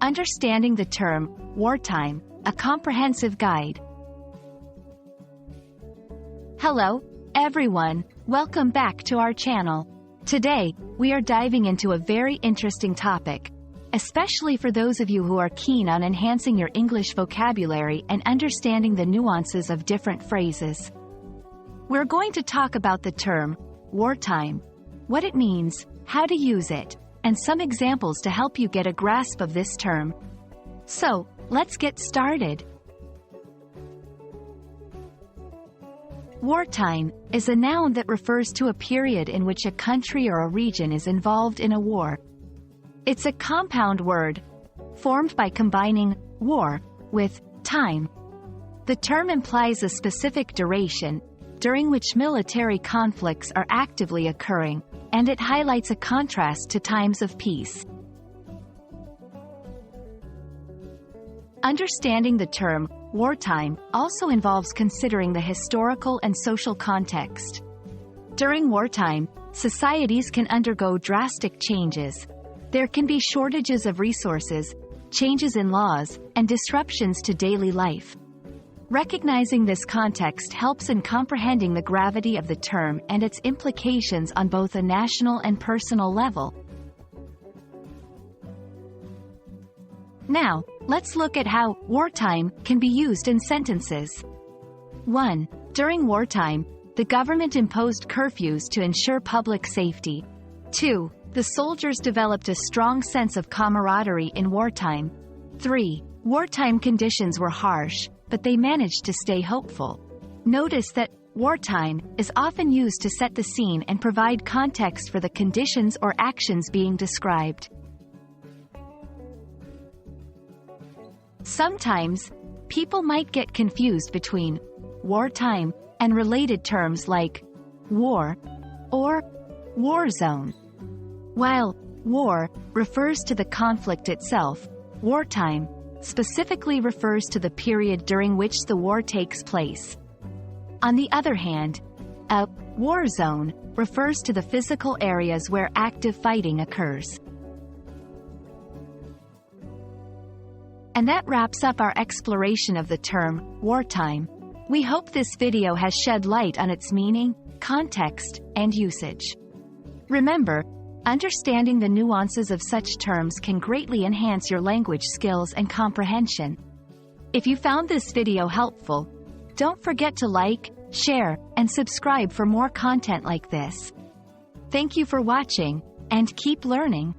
Understanding the Term Wartime, a comprehensive guide. Hello, everyone. Welcome back to our channel. Today, we are diving into a very interesting topic, especially for those of you who are keen on enhancing your English vocabulary and understanding the nuances of different phrases. We're going to talk about the term wartime, what it means, how to use it, and some examples to help you get a grasp of this term. So, let's get started. Wartime is a noun that refers to a period in which a country or a region is involved in a war. It's a compound word, formed by combining war with time. The term implies a specific duration, during which military conflicts are actively occurring, and it highlights a contrast to times of peace. Understanding the term wartime also involves considering the historical and social context. During wartime, societies can undergo drastic changes. There can be shortages of resources, changes in laws, and disruptions to daily life. Recognizing this context helps in comprehending the gravity of the term and its implications on both a national and personal level. Now, let's look at how wartime can be used in sentences. 1. During wartime, the government imposed curfews to ensure public safety. 2. The soldiers developed a strong sense of camaraderie in wartime. 3. Wartime conditions were harsh, but they managed to stay hopeful. Notice that wartime is often used to set the scene and provide context for the conditions or actions being described. Sometimes, people might get confused between wartime and related terms like war or war zone. While war refers to the conflict itself, wartime specifically refers to the period during which the war takes place. On the other hand, a war zone refers to the physical areas where active fighting occurs. And that wraps up our exploration of the term wartime. We hope this video has shed light on its meaning, context, and usage. Remember, understanding the nuances of such terms can greatly enhance your language skills and comprehension. If you found this video helpful, don't forget to like, share, and subscribe for more content like this. Thank you for watching, and keep learning.